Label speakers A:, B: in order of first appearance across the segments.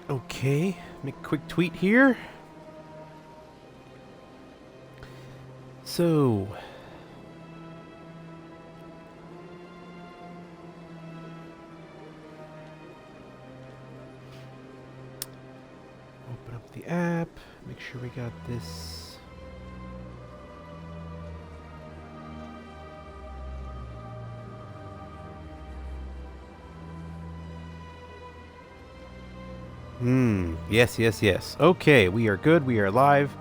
A: Okay, make a quick tweet here. So, open up the app, make sure we got this. Yes. Okay, we are good. We are live.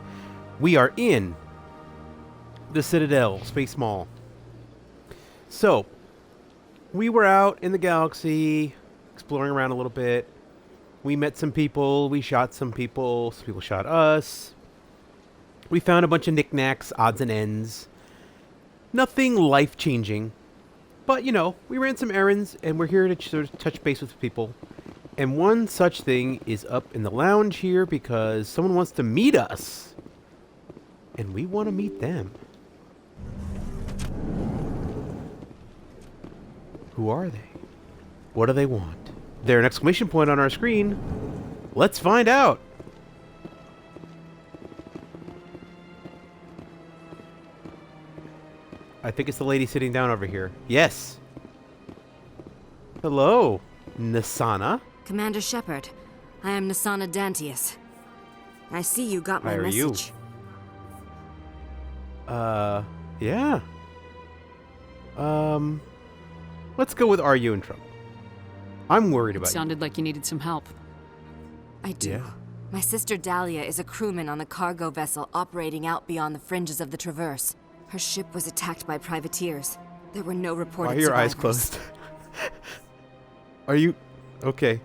A: We are in the Citadel Space Mall. So, we were out in the galaxy, exploring around a little bit. We met some people. We shot some people. Some people shot us. We found a bunch of knickknacks, odds and ends. Nothing life-changing. But, you know, we ran some errands, and we're here to sort of touch base with people. And one such thing is up in the lounge here because someone wants to meet us. And we want to meet them. Who are they? What do they want? There's an exclamation point on our screen. Let's find out. I think it's the lady sitting down over here. Yes. Hello, Nasana.
B: Commander Shepard, I am Nasana Dantius. I see you got my message.
A: Yeah. Let's go with are you in trouble? I'm worried about you.
C: Sounded like you needed some help.
B: I do.
A: Yeah.
B: My sister Dahlia is a crewman on the cargo vessel operating out beyond the fringes of the Traverse. Her ship was attacked by privateers. There were no reported
A: Why are your eyes
B: survivors.
A: closed? Are you... Okay.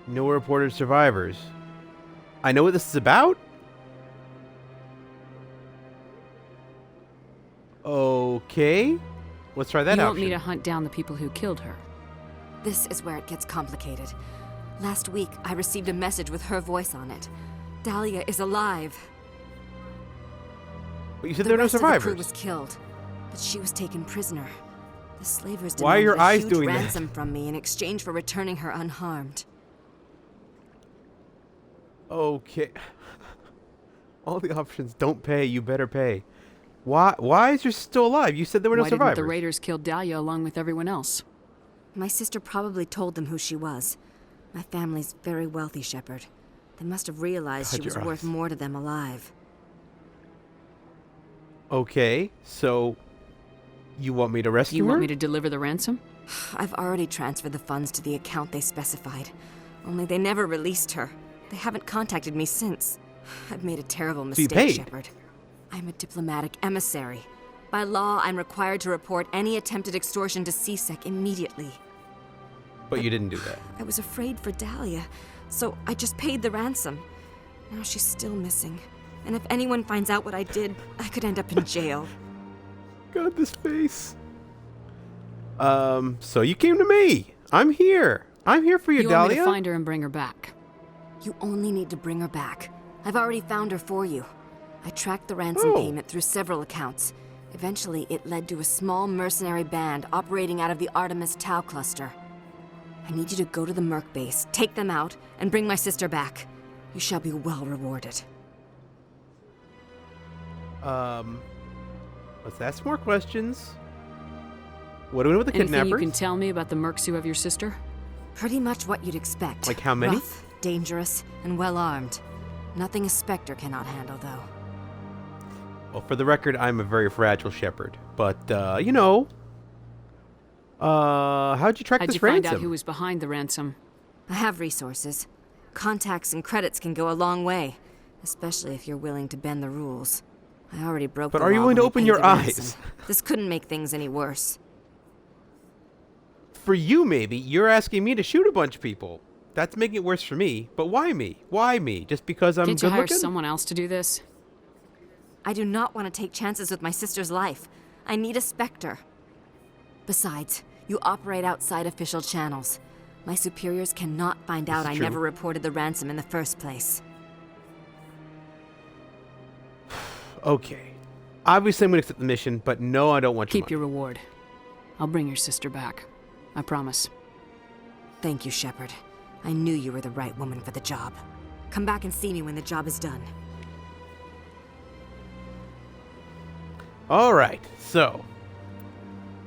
A: No reported survivors. I know what this is about? Okay. Let's try that
C: You
A: option.
C: want me to hunt down the people who killed her?
B: This is where it gets complicated. Last week, I received a message with her voice on it. Dahlia is alive.
A: But you said there were no
B: rest of the crew
A: survivors.
B: was killed, but she was taken prisoner. The slavers
A: Why are
B: demanded
A: your
B: a
A: eyes
B: huge
A: doing that?
B: ransom from me in exchange for returning her unharmed.
A: Okay. All the options don't pay, you better pay. Why is your sister still alive? You said there were no
C: Why didn't
A: survivors.
C: the raiders kill Dahlia along with everyone else?
B: My sister probably told them who she was. My family's very wealthy, Shepard. They must have realized
A: God,
B: she was
A: your
B: worth
A: eyes.
B: more to them alive.
A: Okay, so you want me to rescue
C: You
A: her?
C: want me to deliver the ransom?
B: I've already transferred the funds to the account they specified. Only they never released her. They haven't contacted me since. I've made a terrible
A: you
B: mistake,
A: paid?
B: Shepard. I'm a diplomatic emissary. By law, I'm required to report any attempted extortion to CSEC immediately.
A: But you didn't do that.
B: I was afraid for Dahlia, so I just paid the ransom. Now she's still missing. And if anyone finds out what I did, I could end up in jail.
A: God, this face. So you came to me. I'm here. I'm here for you,
C: You want me
A: Dahlia.
C: to find her and bring her back?
B: You only need to bring her back. I've already found her for you. I tracked the ransom
A: Oh.
B: payment through several accounts. Eventually, it led to a small mercenary band operating out of the Artemis Tau cluster. I need you to go to the Merc base, take them out, and bring my sister back. You shall be well rewarded.
A: Let's ask more questions. What do we know with the
C: Anything
A: kidnappers?
C: you can tell me about the mercs who have your sister?
B: Pretty much what you'd expect.
A: Like how many?
B: Rough, dangerous, and well-armed. Nothing a Spectre cannot handle, though.
A: Well, for the record, I'm a very fragile shepherd. But, you know. How'd you track
C: How'd
A: this
C: you find
A: ransom?
C: out who was behind the ransom?
B: I have resources. Contacts and credits can go a long way, especially if you're willing to bend the rules. I already broke
A: But
B: the
A: are you
B: law
A: willing to
B: when I
A: open
B: paid
A: your
B: the
A: eyes?
B: ransom. This couldn't make things any worse.
A: For you, maybe. You're asking me to shoot a bunch of people. That's making it worse for me. But why me? Why me? Just because I'm
C: Can't you
A: good
C: hire
A: looking?
C: someone else to do this?
B: I do not want to take chances with my sister's life. I need a Spectre. Besides, you operate outside official channels. My superiors cannot find out I
A: true.
B: never reported the ransom in the first place.
A: Okay. Obviously, I'm going to accept the mission, but no, I don't want your
C: Keep your reward. I'll bring your sister back. I promise.
B: Thank you, Shepard. I knew you were the right woman for the job. Come back and see me when the job is done.
A: Alright, so.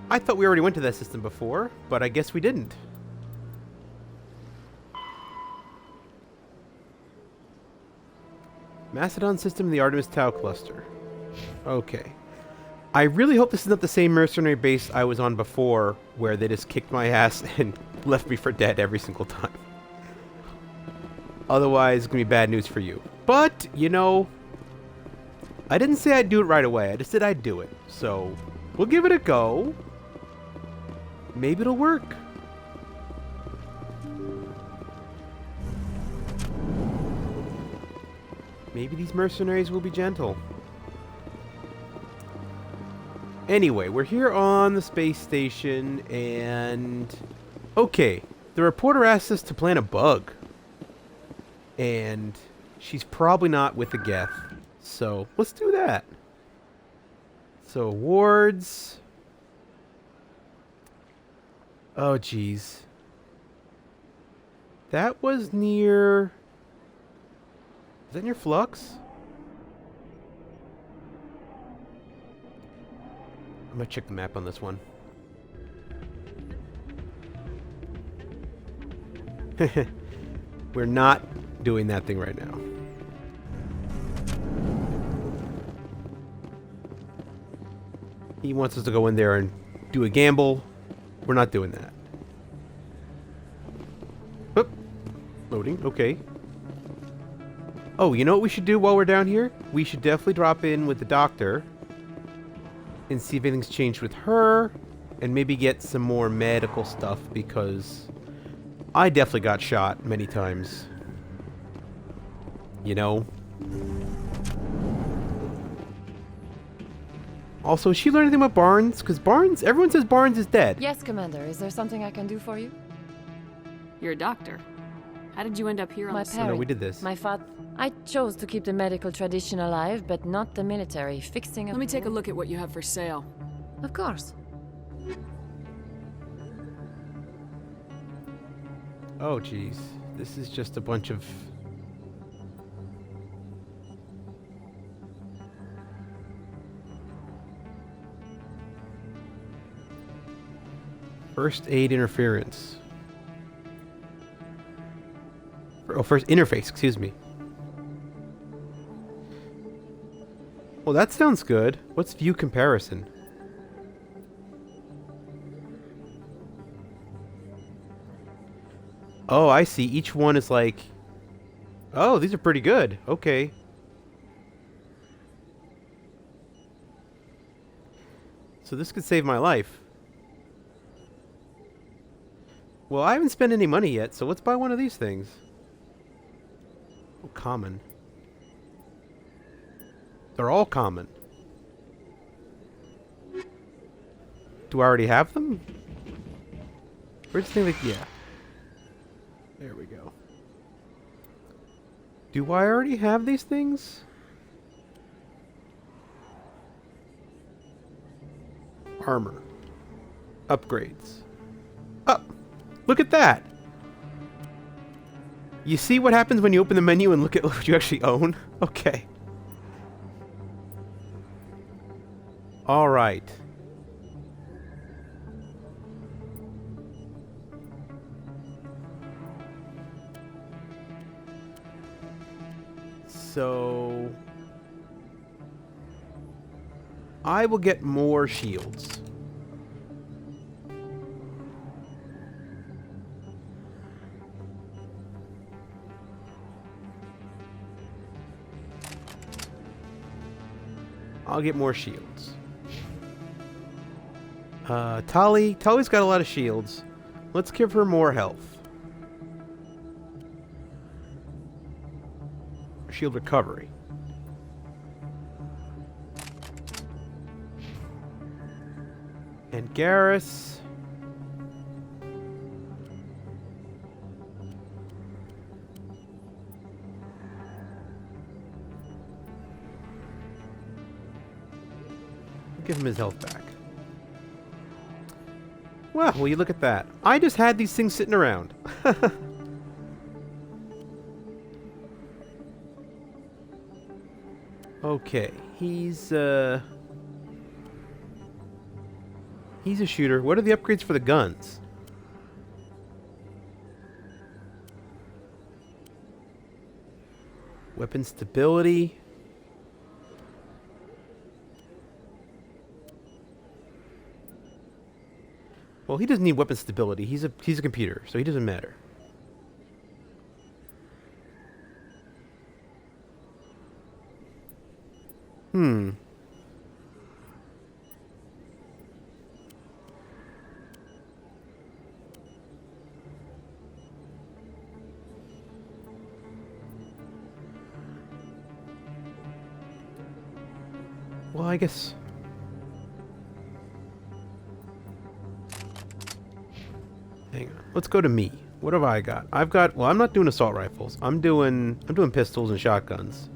A: I thought we already went to that system before, but I guess we didn't. Macedon system in the Artemis Tau cluster. Okay. I really hope this is not the same mercenary base I was on before, where they just kicked my ass and left me for dead every single time. Otherwise, it's going to be bad news for you. But, you know, I didn't say I'd do it right away. I just said I'd do it. So, we'll give it a go. Maybe it'll work. Maybe these mercenaries will be gentle. Anyway, we're here on the space station, and... Okay, the reporter asked us to plant a bug. And she's probably not with the Geth. So, let's do that. So, awards... Oh, jeez. That was near... Is that near Flux? I'm gonna check the map on this one. We're not doing that thing right now. He wants us to go in there and do a gamble. We're not doing that. Oop. Loading. Okay. Oh, you know what we should do while we're down here? We should definitely drop in with the doctor and see if anything's changed with her, and maybe get some more medical stuff, because I definitely got shot many times. You know? Also, has she learned anything about Barnes? Because Barnes, everyone says Barnes is dead.
D: Yes, Commander. Is there something I can do for you?
C: You're a doctor. How did you end up here on
D: My
C: the
A: Oh, no,
D: parents.
A: we did this.
D: My father. I chose to keep the medical tradition alive, but not the military. Fixing
C: Let me take a look at what you have for sale.
D: Of course.
A: Oh, jeez. This is just a bunch of... First aid interference. Oh, first interface, excuse me. Well, that sounds good. What's view comparison? Oh, I see. Each one is like... Oh, these are pretty good. Okay. So this could save my life. Well, I haven't spent any money yet, so let's buy one of these things. Oh, common. They're all common. Do I already have them? Where's the thing that... Yeah. There we go. Do I already have these things? Armor. Upgrades. Oh! Look at that! You see what happens when you open the menu and look at what you actually own? Okay. Alright. So... I will get more shields. I'll get more shields. Tali's got a lot of shields. Let's give her more health. Shield recovery. And Garrus. Give him his health back. Well, will you look at that? I just had these things sitting around. Okay, he's a shooter. What are the upgrades for the guns? Weapon stability. Well, he doesn't need weapon stability. He's a computer, so he doesn't matter. Well, I guess. Hang on. Let's go to me. What have I got? I've got. Well, I'm not doing assault rifles. I'm doing pistols and shotguns.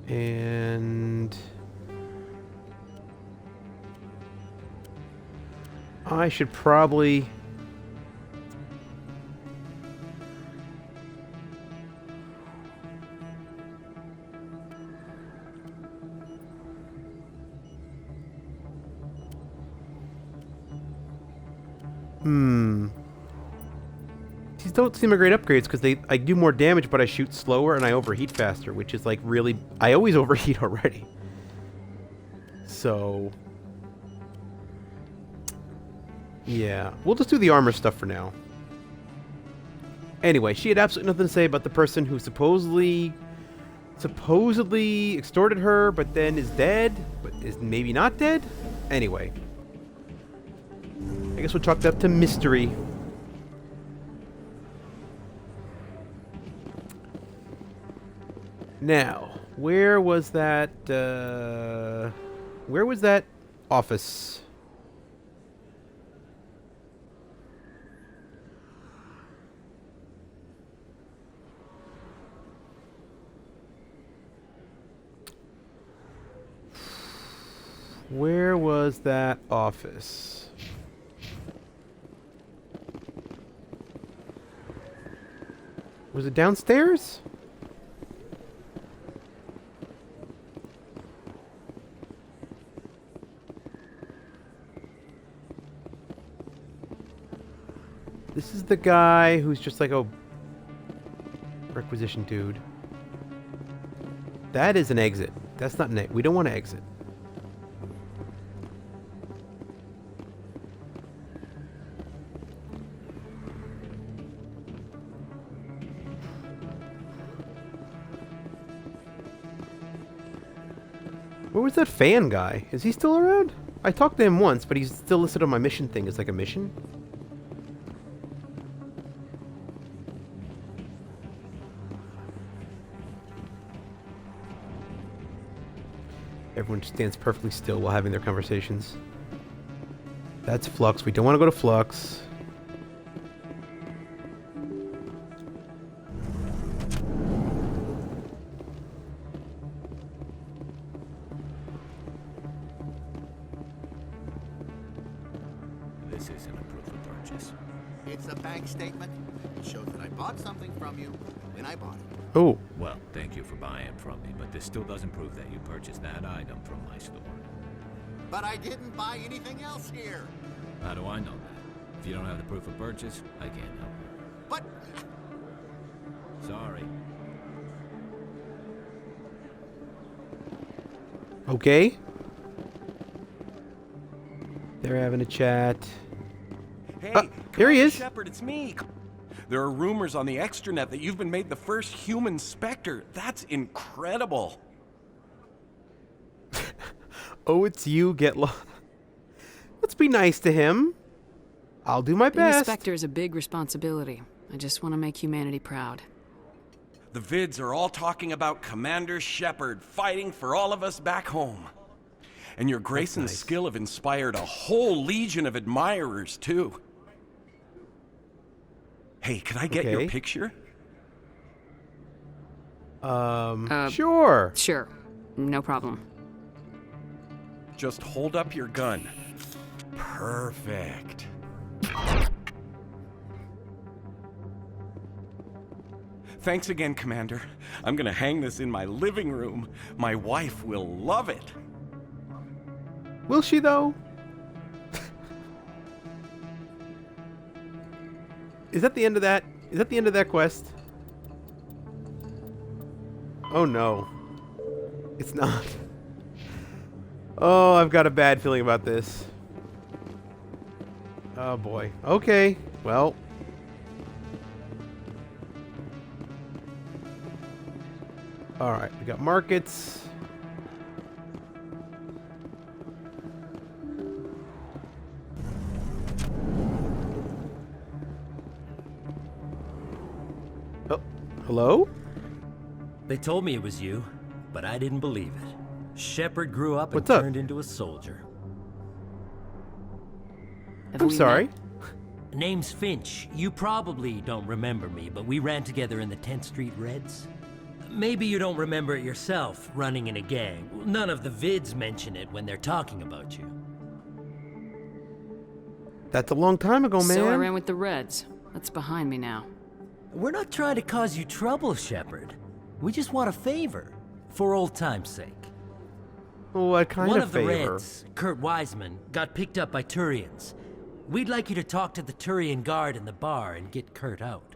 A: And I should probably These don't seem like great upgrades because I do more damage, but I shoot slower and I overheat faster, which is like really... I always overheat already. So... yeah. We'll just do the armor stuff for now. Anyway, she had absolutely nothing to say about the person who supposedly extorted her, but then is dead, but is maybe not dead? Anyway. I guess we'll chalk that up to mystery. Now, where was that office? Where was that office? Was it downstairs? This is the guy who's just like a requisition dude. That is an exit. That's not an exit. We don't want to exit. Where was that fan guy? Is he still around? I talked to him once, but he's still listed on my mission thing as like a mission. Everyone stands perfectly still while having their conversations. That's Flux. We don't want to go to Flux.
E: This isn't a proof of purchase.
F: It's a bank statement. It shows that I bought something from you when I bought it.
A: Oh.
E: Well, thank you for buying from me, but this still doesn't prove that you purchased that item from my store.
F: But I didn't buy anything else here.
E: How do I know that? If you don't have the proof of purchase, I can't help you.
F: But...
E: Sorry.
A: Okay. They're having a chat.
G: Hey,
A: here he is.
G: Shepard, it's me. There are rumors on the extranet that you've been made the first human Spectre. That's incredible.
A: Oh, it's you. Get lost. Let's be nice to him. I'll do my
C: Being a
A: best.
C: Spectre is a big responsibility. I just want to make humanity proud.
G: The vids are all talking about Commander Shepard fighting for all of us back home. And your grace and
A: nice.
G: skill have inspired a whole legion of admirers, too. Hey, can I get your
A: Okay.
G: picture?
A: Sure.
C: Sure. No problem.
G: Just hold up your gun. Perfect. Thanks again, Commander. I'm gonna hang this in my living room. My wife will love it.
A: Will she, though? Is that the end of that? Is that the end of that quest? Oh, no. It's not. Oh, I've got a bad feeling about this. Oh, boy. Okay. Well. Alright, we got markets. Oh, hello?
H: They told me it was you, but I didn't believe it. Shepard grew up and
A: What's up?
H: turned into a soldier.
C: Have
A: I'm
C: we
A: sorry.
C: met?
H: Name's Finch. You probably don't remember me, but we ran together in the 10th Street Reds. Maybe you don't remember it yourself, running in a gang. None of the vids mention it when they're talking about you.
A: That's a long time ago, man.
C: So I ran with the Reds. That's behind me now.
H: We're not trying to cause you trouble, Shepard. We just want a favor, for old time's sake.
A: What kind
H: One
A: of
H: of the
A: favor?
H: Reds, Kurt Wiseman, got picked up by Turians. We'd like you to talk to the Turian guard in the bar and get Kurt out.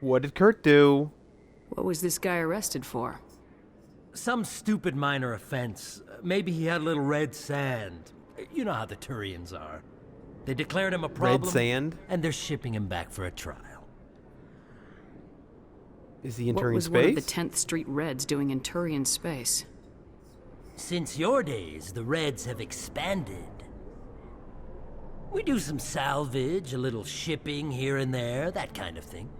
A: What did Kurt do?
C: What was this guy arrested for?
H: Some stupid minor offense. Maybe he had a little red sand. You know how the Turians are. They declared him a problem.
A: Red sand?
H: And they're shipping him back for a trial.
A: Is he in
C: What
A: Turian
C: was one of the
A: space?
C: 10th Street Reds doing in Turian space?
H: Since your days, the Reds have expanded. We do some salvage, a little shipping here and there, that kind of thing.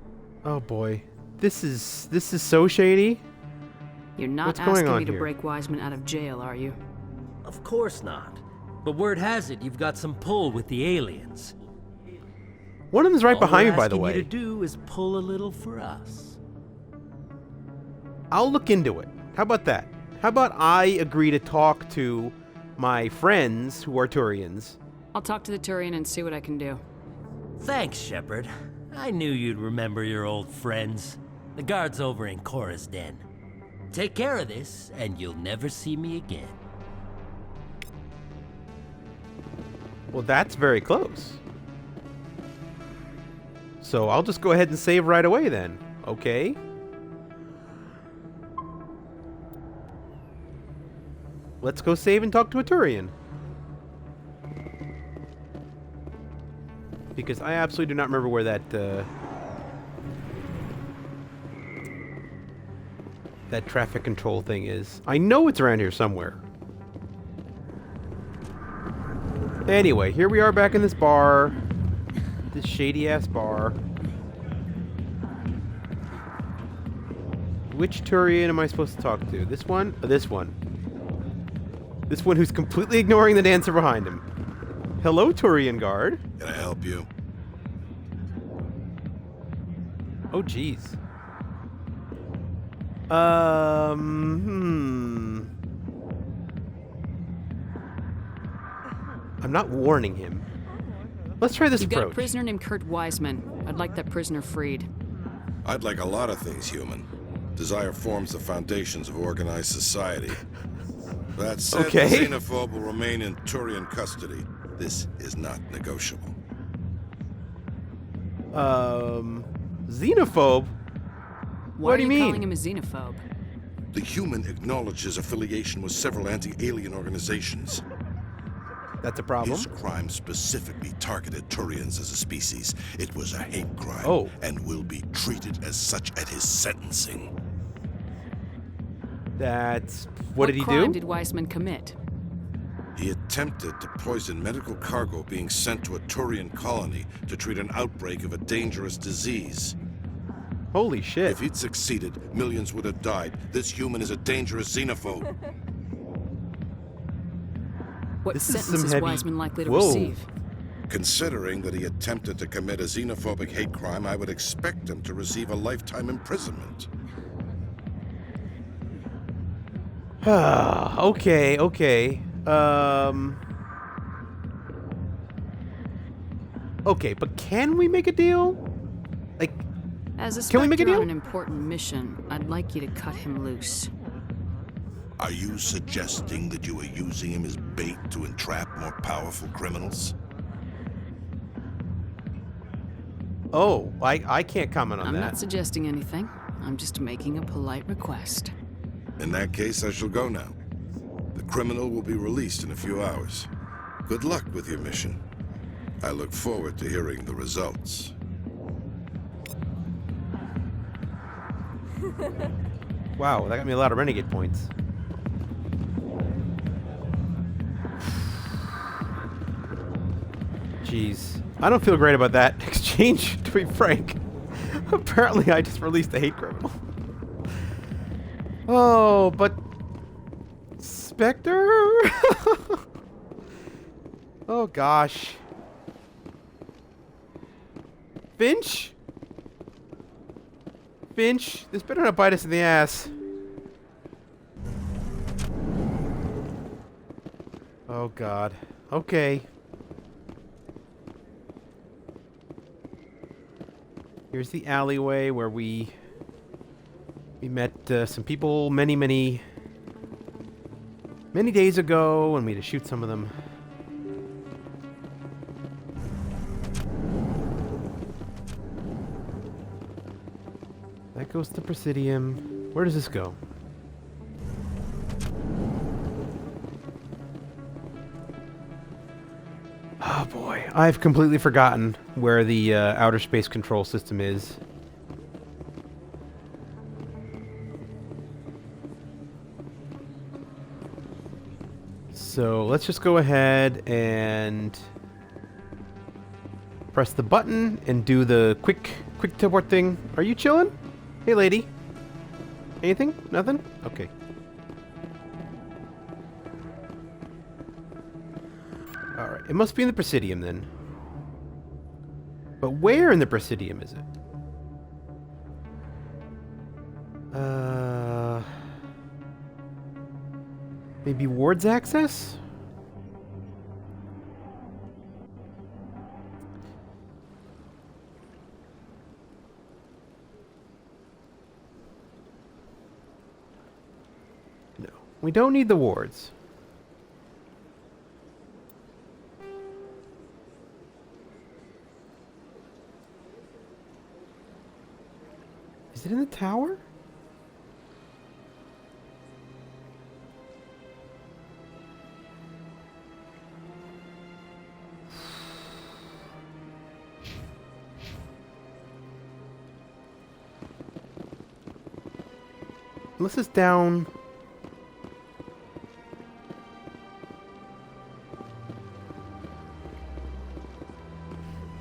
A: Oh boy. This is so shady.
C: You're not
A: What's going
C: asking
A: on
C: me to
A: here?
C: break Wiseman out of jail, are you?
H: Of course not. But word has it you've got some pull with the aliens.
A: One of them's right
H: All
A: behind
H: we're
A: me, by the
H: asking
A: way.
H: you to do is pull a little for us.
A: I'll look into it. How about that? How about I agree to talk to my friends who are Turians?
C: I'll talk to the Turian and see what I can do.
H: Thanks, Shepard. I knew you'd remember your old friends. The guard's over in Cora's den. Take care of this, and you'll never see me again.
A: Well, that's very close. So I'll just go ahead and save right away then. Okay. Let's go save and talk to a Turian. Because I absolutely do not remember where that that traffic control thing is. I know it's around here somewhere. Anyway, here we are back in this bar. This shady-ass bar. Which Turian am I supposed to talk to? This one? Or this one? This one who's completely ignoring the dancer behind him. Hello, Turian guard.
I: Can I help you?
A: Oh, jeez. I'm not warning him. Let's try this
C: You've got a
A: approach.
C: prisoner named Kurt Wiseman. I'd like that prisoner freed.
I: I'd like a lot of things, human. Desire forms the foundations of organized society. That said,
A: Okay.
I: the xenophobe will remain in Turian custody. This is not negotiable.
A: Xenophobe?
C: Why
A: What
C: are
A: do you
C: you
A: mean?
C: calling him a xenophobe?
I: The human acknowledges affiliation with several anti-alien organizations.
A: That's a problem.
I: His crime specifically targeted Turians as a species. It was a hate crime,
A: Oh.
I: and will be treated as such at his sentencing.
A: That's... What did he
C: crime
A: do?
C: did Wiseman commit?
I: He attempted to poison medical cargo being sent to a Turian colony to treat an outbreak of a dangerous disease.
A: Holy shit.
I: If he'd succeeded, millions would have died. This human is a dangerous xenophobe.
C: What
A: This is
C: sentence
A: some
C: is
A: heavy-
C: Wiseman likely to
A: Whoa.
C: receive?
I: Considering that he attempted to commit a xenophobic hate crime, I would expect him to receive a lifetime imprisonment.
A: Okay, okay. Okay, but can we make a deal? Like,
C: As a
A: can we make a
C: Spectre
A: deal?
C: on an important mission, I'd like you to cut him loose.
I: Are you suggesting that you are using him as bait to entrap more powerful criminals?
A: Oh, I can't comment on
C: I'm
A: that.
C: not suggesting anything. I'm just making a polite request.
I: In that case, I shall go now. The criminal will be released in a few hours. Good luck with your mission. I look forward to hearing the results.
A: Wow, that got me a lot of renegade points. Jeez. I don't feel great about that exchange, to be frank. Apparently I just released a hate criminal. Oh, but... Spectre? Oh, gosh. Finch? Finch, this better not bite us in the ass. Oh, God. Okay. Here's the alleyway where we met some people many days ago, and we had to shoot some of them. That goes to Presidium. Where does this go? Oh boy, I've completely forgotten where the outer space control system is. So let's just go ahead and press the button and do the quick teleport thing. Are you chilling? Hey lady. Anything? Nothing? Okay. Alright, it must be in the Presidium then. But where in the Presidium is it? Maybe Ward's access? No, we don't need the wards. Is it in the tower? Unless it's down.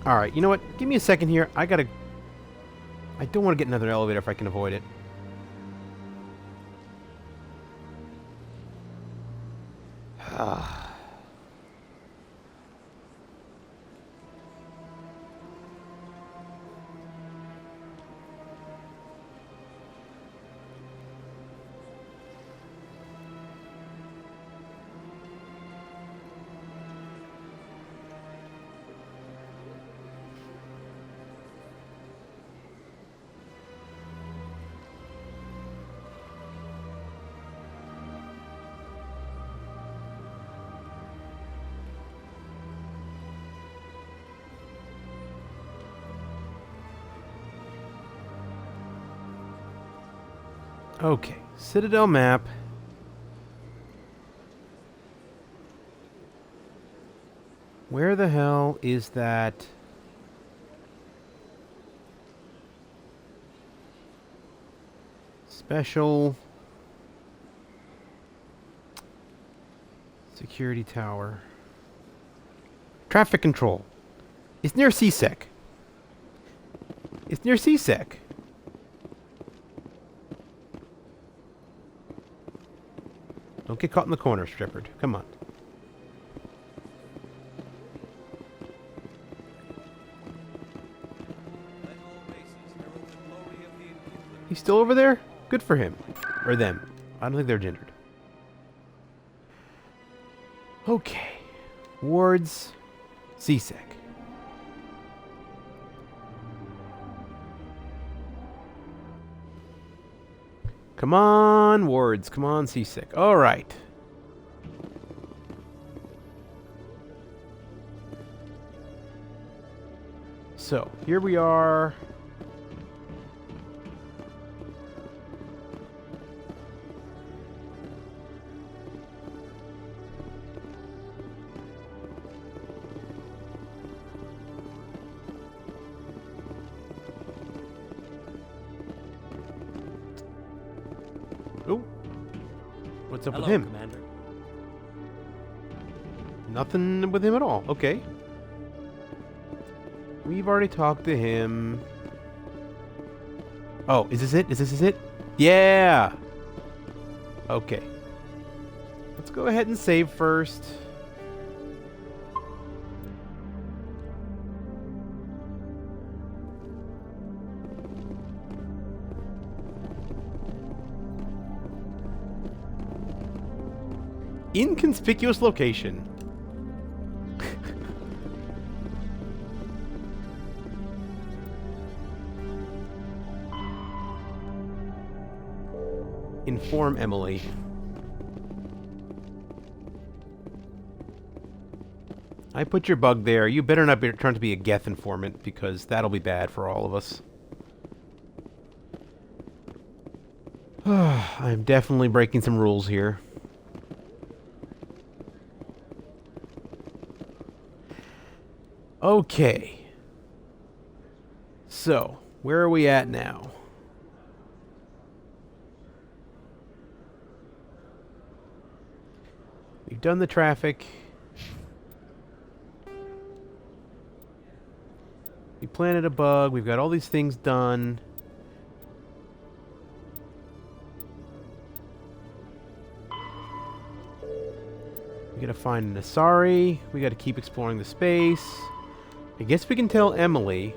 A: Alright, you know what? Give me a second here. I don't want to get another elevator if I can avoid it. Okay, Citadel map. Where the hell is that? Special security tower. Traffic control. It's near CSEC. It's near CSEC. Don't get caught in the corner, Strippard. Come on. He's still over there? Good for him. Or them. I don't think they're gendered. Okay. Wards. CSEC. Come on, wards. Come on, CSEC. All right. So, here we are. Oh. What's up
H: Hello,
A: with him?
H: Commander.
A: Nothing with him at all. Okay. We've already talked to him. Oh, is this it? Is this it? Yeah! Okay. Let's go ahead and save first. Inconspicuous location. Inform Emily. I put your bug there. You better not be trying to be a Geth informant, because that'll be bad for all of us. I'm definitely breaking some rules here. Okay. So, where are we at now? We've done the traffic. We planted a bug. We've got all these things done. We gotta find an Asari. We gotta keep exploring the space. I guess we can tell Emily.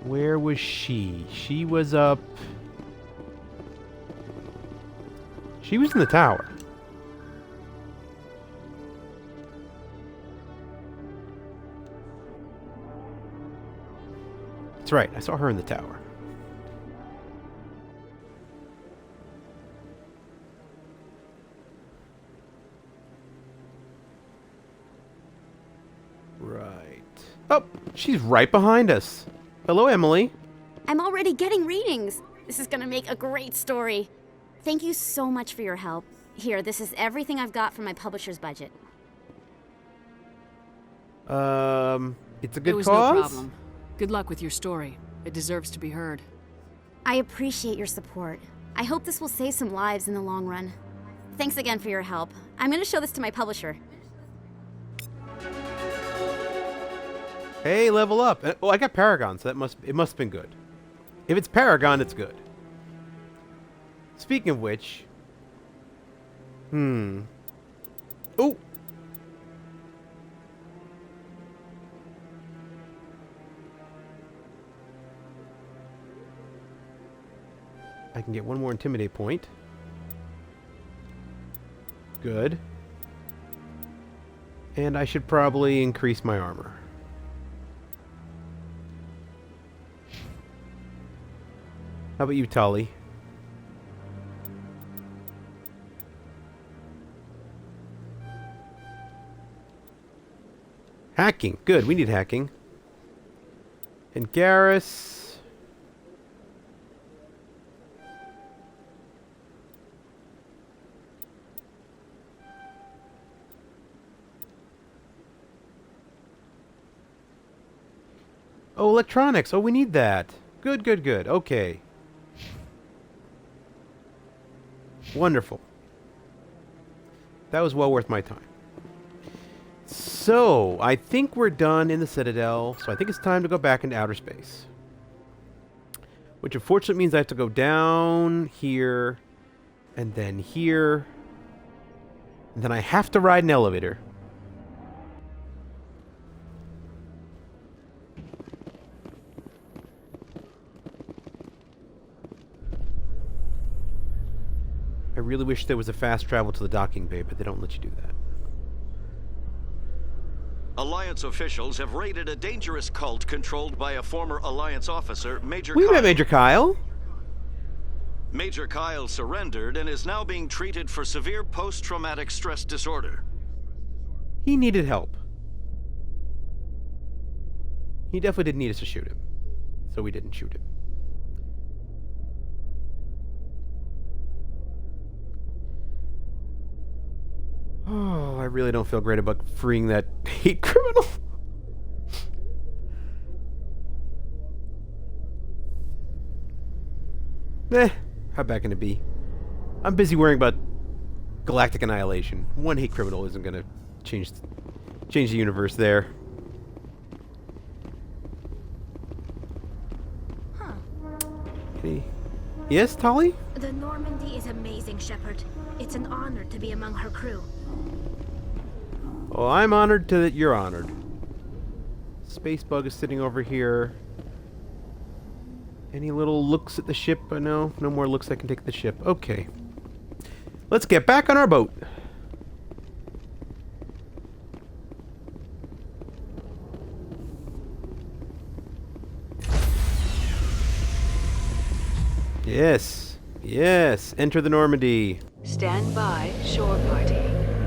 A: Where was she? She was up... She was in the tower. That's right. I saw her in the tower. Right. Oh, she's right behind us. Hello, Emily.
J: I'm already getting readings. This is gonna make a great story. Thank you so much for your help. Here, this is everything I've got from my publisher's budget.
A: It's a good
C: It was
A: cause?
C: no problem. Good luck with your story. It deserves to be heard.
J: I appreciate your support. I hope this will save some lives in the long run. Thanks again for your help. I'm gonna show this to my publisher.
A: Hey, level up. Oh, I got Paragon, so it must have been good. If it's Paragon, it's good. Speaking of which... Oh! I can get one more Intimidate point. Good. And I should probably increase my armor. How about you, Tali? Hacking. Good, we need hacking. And Garrus... Oh, electronics. Oh, we need that. Good, good, good. Okay. Wonderful. That was well worth my time. So, I think we're done in the Citadel, so I think it's time to go back into outer space. Which unfortunately means I have to go down here, and then here, and then I have to ride an elevator. I really wish there was a fast travel to the docking bay, but they don't let you do that.
K: Alliance officials have raided a dangerous cult controlled by a former Alliance officer, Major
A: We
K: Kyle.
A: met Major Kyle.
K: Major Kyle surrendered and is now being treated for severe post-traumatic stress disorder.
A: He needed help. He definitely didn't need us to shoot him. So we didn't shoot him. Oh, I really don't feel great about freeing that hate criminal. How bad can it be? I'm busy worrying about galactic annihilation. One hate criminal isn't gonna change the universe there.
L: Huh.
A: Hey. Yes, Tolly?
L: The Normandy is amazing, Shepard. It's an honor to be among her crew.
A: Oh, I'm honored that you're honored. Space Bug is sitting over here. Any little looks at the ship? No more looks I can take at the ship. Okay. Let's get back on our boat. Yes. Yes. Enter the Normandy.
M: Stand by, shore party.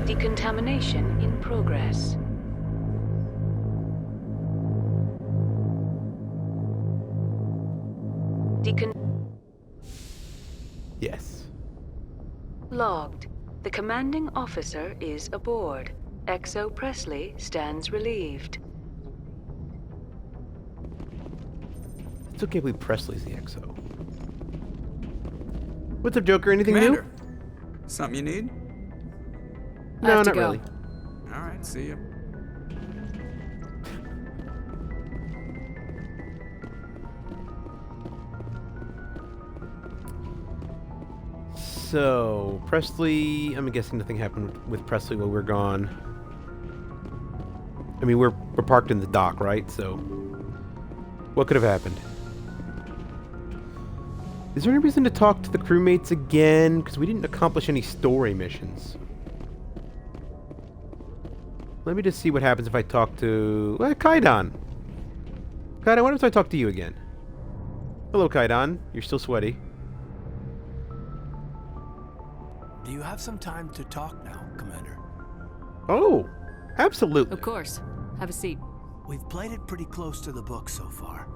M: Decontamination in progress.
A: Yes.
M: Logged. The commanding officer is aboard. XO Presley stands relieved.
A: I still can't believe Presley's the XO. What's up, Joker? Anything
N: Commander,
A: new?
N: something you need?
A: No, not really.
N: All right, see you.
A: So, Presley... I'm guessing nothing happened with Presley while we're gone. I mean, we're parked in the dock, right? So, what could have happened? Is there any reason to talk to the crewmates again? Because we didn't accomplish any story missions. Let me just see what happens if I talk to... Kaidan! Kaidan, what if I talk to you again? Hello, Kaidan. You're still sweaty.
O: Do you have some time to talk now, Commander?
A: Oh, absolutely.
C: Of course. Have a seat.
O: We've played it pretty close to the book so far,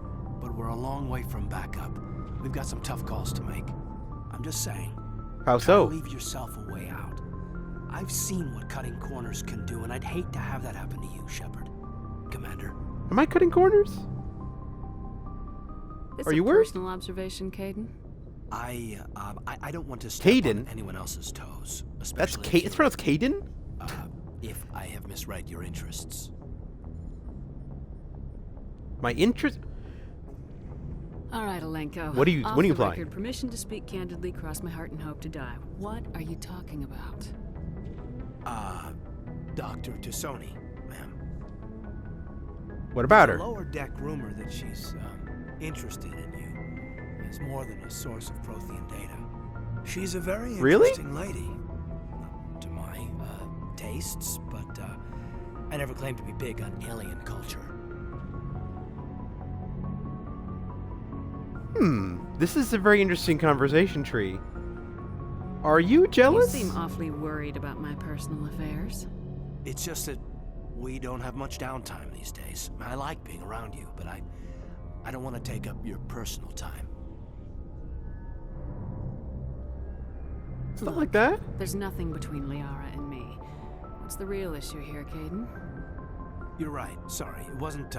O: but we're a long way from backup. We've got some tough calls to make. I'm just saying.
A: How so?
O: Leave yourself a way out. I've seen what cutting corners can do, and I'd hate to have that happen to you, Shepard. Commander.
A: Am I cutting corners?
C: It's
A: Are you
C: a
A: worried?
C: personal observation, Caden.
O: I don't want to step
A: Caden?
O: on anyone else's toes.
A: That's
O: Especially
A: it's pronounced Caden?
O: if I have misread your interests.
A: My interest?
C: All right, Alenko.
A: What are you
C: Off the
A: implying?
C: record, permission to speak candidly, cross my heart and hope to die. What are you talking about?
O: Dr. Tassoni, ma'am.
A: What about her?
O: The lower deck rumor that she's interested in you is more than a source of Prothean data. She's a very interesting lady. Not to my tastes, but I never claimed to be big on alien culture.
A: This is a very interesting conversation tree. Are you jealous?
C: You seem awfully worried about my personal affairs.
O: It's just that we don't have much downtime these days. I like being around you, but I don't want to take up your personal time.
A: It's not like that.
C: There's nothing between Liara and me. What's the real issue here, Caden?
O: You're right. Sorry. It wasn't,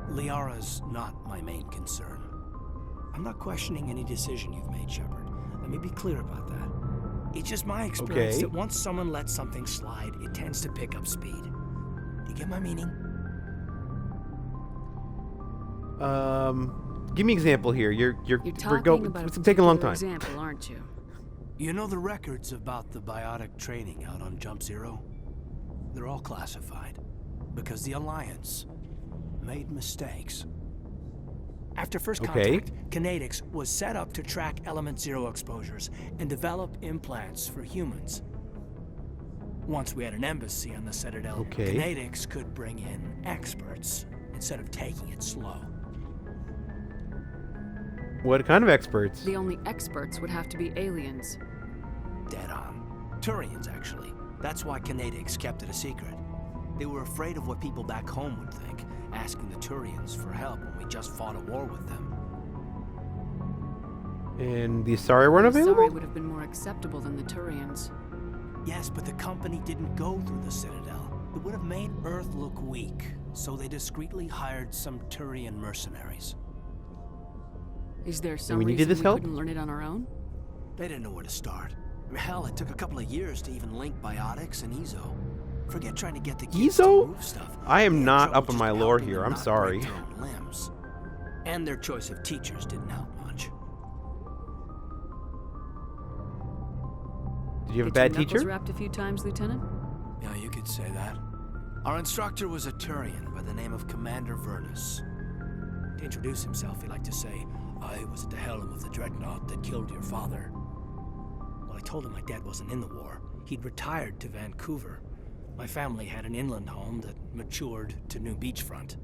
O: Liara's not my main concern. I'm not questioning any decision you've made, Shepard. Let me be clear about that. It's just my experience that once someone lets something slide, it tends to pick up speed. Do you get my meaning?
A: Give me an example here. You're
C: talking about
A: it's taking a long time.
C: Example, aren't you?
O: You know the records about the biotic training out on Jump Zero? They're all classified because the Alliance made mistakes. After first
A: Okay.
O: contact, Kinetics was set up to track Element Zero exposures and develop implants for humans. Once we had an embassy on the Citadel,
A: Okay.
O: Kinetics could bring in experts instead of taking it slow.
A: What kind of experts?
C: The only experts would have to be aliens.
O: Dead on. Turians, actually. That's why Kinetics kept it a secret. They were afraid of what people back home would think, asking the Turians for help when we just fought a war with them.
A: And the Asari weren't
C: Sorry
A: available?
C: would have been more acceptable than the Turians.
O: Yes, but the company didn't go through the Citadel. It would have made Earth look weak, so they discreetly hired some Turian mercenaries.
C: Is there some
A: we
C: reason
A: needed this
C: we
A: help?
C: couldn't learn it on our own?
O: They didn't know where to start. Hell, it took a couple of years to even link biotics and Ezo. Forget trying to get the kids to
A: Ezo?
O: move stuff.
A: I am
O: They had
A: not
O: trouble
A: up on
O: just
A: my lore
O: helping
A: here.
O: them
A: I'm
O: not
A: sorry.
O: break their own limbs. And their choice of teachers didn't help much.
A: Did you have a
C: Get
A: bad
C: your knuckles
A: teacher?
C: wrapped a few times, Lieutenant?
O: Yeah, you could say that. Our instructor was a Turian by the name of Commander Vernus. To introduce himself, he liked to say, "I was at the helm of the dreadnought that killed your father." Well, I told him my dad wasn't in the war. He'd retired to Vancouver. My family had an inland home that matured to new beachfront.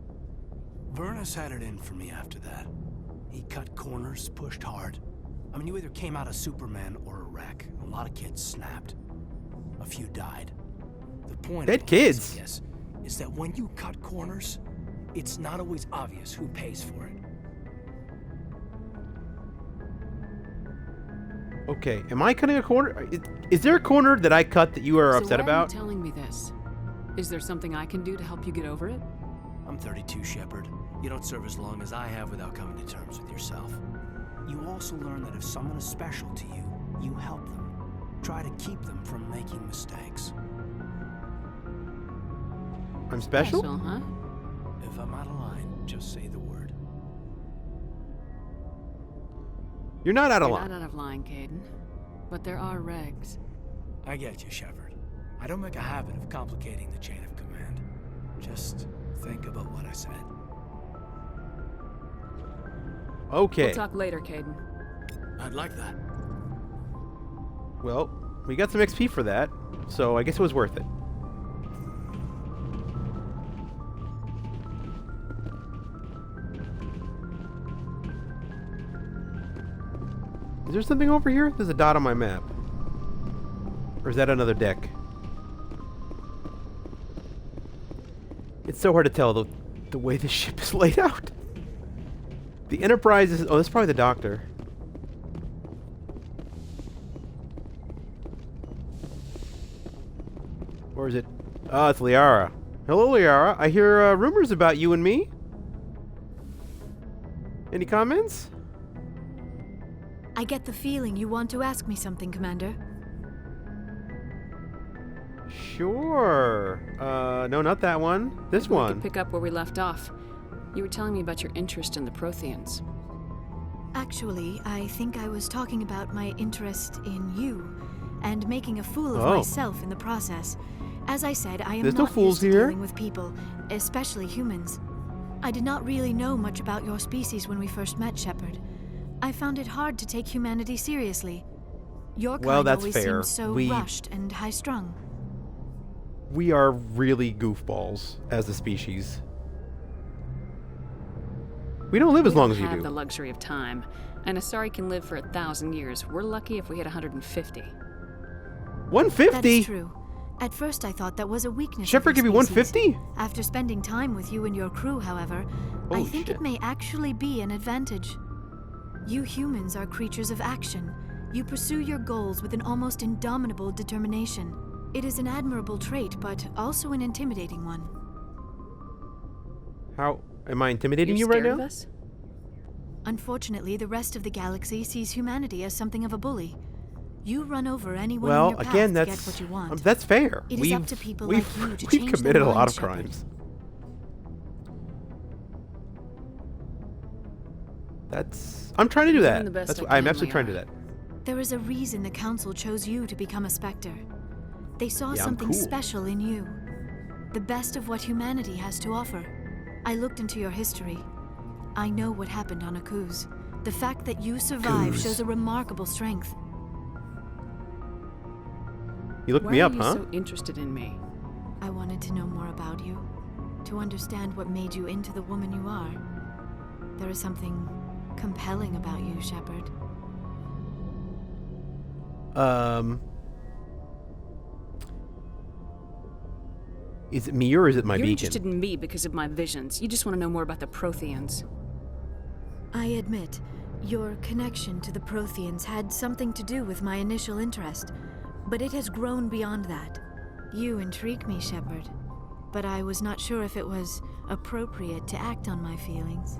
O: Vernus had it in for me after that. He cut corners, pushed hard. I mean, you either came out a Superman or a wreck. A lot of kids snapped. A few died. The point
A: Dead
O: of all this,
A: kids.
O: I guess, is that when you cut corners, it's not always obvious who pays for it.
A: Okay, am I cutting a corner? Is there a corner that I cut that you are upset
C: why
A: about?
C: are you telling me this? Is there something I can do to help you get over it?
O: I'm 32, Shepard. You don't serve as long as I have without coming to terms with yourself. You also learn that if someone is special to you, you help them. Try to keep them from making mistakes.
A: I'm special?
C: Special, huh?
O: If I'm out of line, just say the word.
A: You're not out of
C: You're
A: line.
C: not out of line, Caden. But there are regs.
O: I get you, Shepard. I don't make a habit of complicating the chain of command. Just think about what I said.
A: Okay.
C: We'll talk later, Caden.
O: I'd like that.
A: Well, we got some XP for that, so I guess it was worth it. Is there something over here? There's a dot on my map. Or is that another deck? It's so hard to tell the way the ship is laid out. The Enterprise is... Oh, that's probably the Doctor. Or is it... Oh, it's Liara. Hello, Liara. I hear rumors about you and me. Any comments?
P: I get the feeling you want to ask me something, Commander.
A: Sure. No, not that one. This
C: We
A: one.
C: could pick up where we left off. You were telling me about your interest in the Protheans.
P: Actually, I think I was talking about my interest in you, and making a fool of
A: Oh.
P: myself in the process. As I said, I am
A: There's no
P: not
A: fools
P: used to
A: here.
P: dealing with people, especially humans. I did not really know much about your species when we first met, Shepard. I found it hard to take humanity seriously. Your kind
A: Well, that's
P: always
A: fair.
P: seemed so
A: We-
P: rushed and high-strung.
A: We are really goofballs as a species. We don't live as long as you
C: We have
A: do.
C: the luxury of time. An Asari can live for 1,000 years. We're lucky if we hit 150.
A: 150?
P: That's true. At first I thought that was a weakness.
A: Shepard
P: of
A: give
P: your
A: you
P: species.
A: 150?
P: After spending time with you and your crew, however, I
A: Holy
P: think
A: shit.
P: it may actually be an advantage. You humans are creatures of action. You pursue your goals with an almost indomitable determination. It is an admirable trait, but also an intimidating one.
A: How am I intimidating
C: You're
A: you right
C: scared
A: now?
C: of us?
P: Unfortunately, the rest of the galaxy sees humanity as something of a bully. You run over anyone in
A: Well,
P: your path
A: again,
P: to
A: that's
P: get what you want.
A: that's fair.
P: It is up to people
A: we've,
P: like you to
A: we've
P: change their
A: committed a lot
P: minds,
A: of
P: Shepard.
A: crimes. That's. I'm trying to do
C: I'm
A: that.
C: doing the best
A: That's.
C: I
A: I'm
C: can,
A: absolutely trying to do
C: Liara.
A: that.
P: There is a reason the Council chose you to become a Spectre. They saw
A: Yeah, I'm
P: something
A: cool.
P: special in you. The best of what humanity has to offer. I looked into your history. I know what happened on Akuz. The fact that you survived shows a remarkable strength.
A: You looked me up,
C: Why are
A: huh?
C: you so interested in me?
P: I wanted to know more about you, to understand what made you into the woman you are. There is something compelling about you, Shepard.
A: Is it me or is it my
C: You're
A: beacon?
C: interested in me because of my visions. You just want to know more about the Protheans.
P: I admit, your connection to the Protheans had something to do with my initial interest, but it has grown beyond that. You intrigue me, Shepard, but I was not sure if it was appropriate to act on my feelings.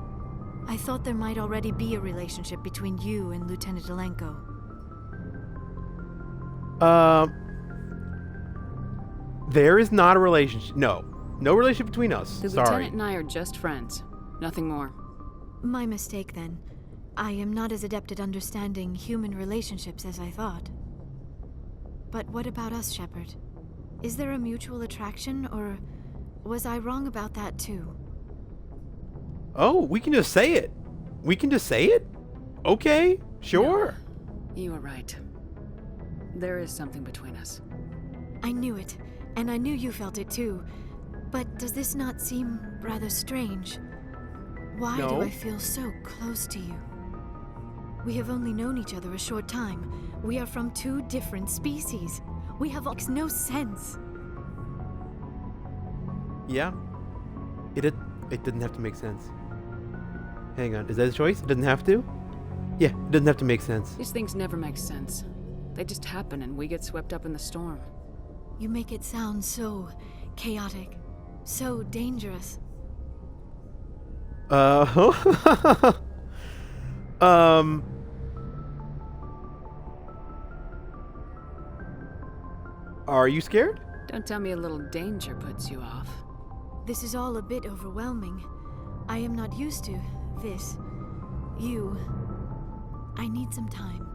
P: I thought there might already be a relationship between you and Lieutenant Alenko.
A: There is not a relationship. No relationship between us.
C: The
A: Sorry.
C: Lieutenant and I are just friends. Nothing more.
P: My mistake, then. I am not as adept at understanding human relationships as I thought. But what about us, Shepard? Is there a mutual attraction, or was I wrong about that too?
A: Oh, we can just say it. We can just say it? Okay, sure.
C: No, you were right. There is something between us.
P: I knew it, and I knew you felt it too. But does this not seem rather strange? Why do I feel so close to you? We have only known each other a short time. We are from two different species. We have makes no sense.
A: Yeah. It didn't have to make sense. Hang on, is that a choice? It doesn't have to? Yeah, it doesn't have to make sense.
C: These things never make sense. They just happen and we get swept up in the storm.
P: You make it sound so chaotic, so dangerous.
A: Are you scared?
C: Don't tell me a little danger puts you off.
P: This is all a bit overwhelming. I am not used to this. I need some time.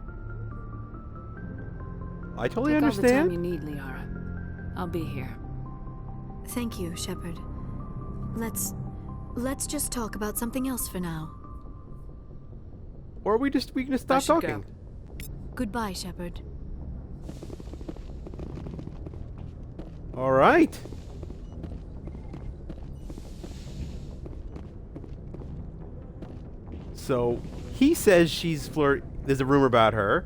A: I totally
C: Take
A: understand.
C: all the time you need, Liara. I'll be here.
P: Thank you, Shepard. Let's just talk about something else for now.
A: Or we can just stop talking.
P: Goodbye, Shepard.
A: All right. So he says there's a rumor about her.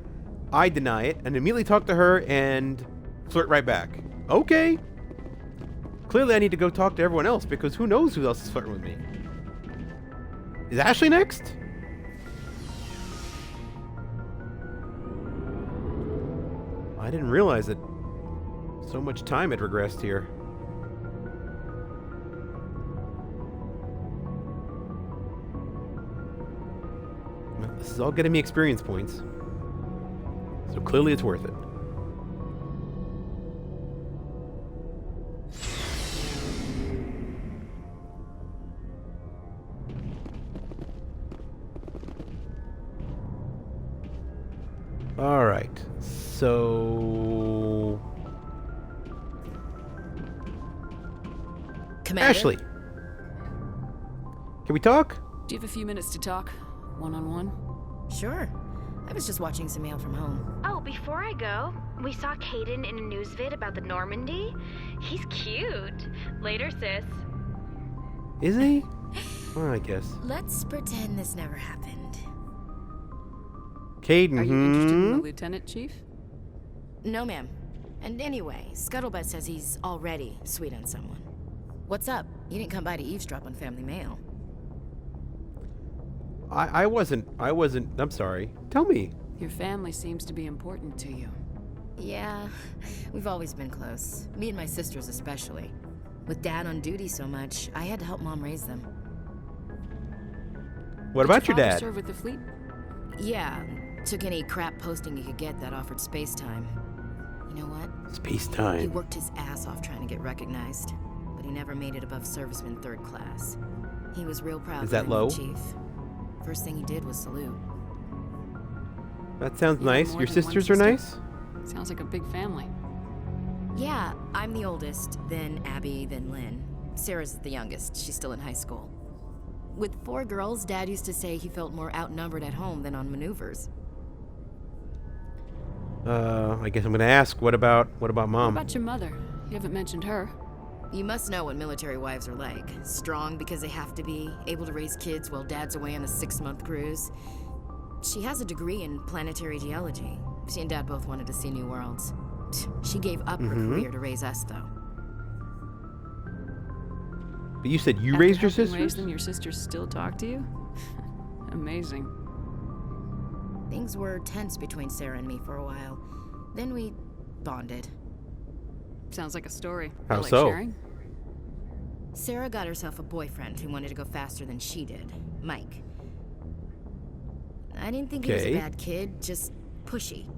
A: I deny it and immediately talk to her and flirt right back. Okay. Clearly I need to go talk to everyone else because who knows who else is flirting with me. Is Ashley next? I didn't realize that so much time had regressed here. Well, this is all getting me experience points. So clearly it's worth it. All right. So
Q: Commander?
A: Ashley, can we talk?
C: Do you have a few minutes to talk? One-on-one?
Q: Sure. I was just watching some mail from home.
L: Oh, before I go, we saw Caden in a news vid about the Normandy. He's cute. Later, sis.
A: Is he? Well, I guess.
Q: Let's pretend this never happened.
A: Caden,
C: Are you interested in the lieutenant, Chief?
Q: No, ma'am. And anyway, Scuttlebutt says he's already sweet on someone. What's up? You didn't come by to eavesdrop on family mail.
A: I wasn't, I'm sorry. Tell me.
C: Your family seems to be important to you.
Q: Yeah, we've always been close. Me and my sisters especially. With Dad on duty so much, I had to help Mom raise them.
A: What about your
C: father
A: dad?
C: serve with the fleet?
Q: Yeah, took any crap posting he could get that offered space time. You know what?
A: Space
Q: He
A: time.
Q: worked his ass off trying to get recognized, but he never made it above serviceman 3rd class. He was real proud
A: Is that
Q: of me,
A: low?
Q: Chief. First thing he did was salute.
A: That sounds
C: You have
A: nice.
C: more
A: Your
C: than one
A: sisters are
C: sister?
A: nice?
C: Sounds like a big family.
Q: Yeah, I'm the oldest, then Abby, then Lynn. Sarah's the youngest. She's still in high school. With 4 girls, Dad used to say he felt more outnumbered at home than on maneuvers.
A: I guess I'm gonna ask, what about
C: What
A: Mom?
C: about your mother? You haven't mentioned her.
Q: You must know what military wives are like. Strong because they have to be, able to raise kids while Dad's away on a 6-month cruise. She has a degree in planetary geology. She and Dad both wanted to see new worlds. She gave up her career to raise us, though.
A: But you said you
C: After
A: raised your
C: helping
A: sisters?
C: Raise them, your sisters still talk to you? Amazing.
Q: Things were tense between Sarah and me for a while. Then we bonded.
C: Sounds like a story.
A: How
C: I like
A: so?
C: sharing.
Q: Sarah got herself a boyfriend who wanted to go faster than she did, Mike. I didn't think he was a bad kid, just pushy.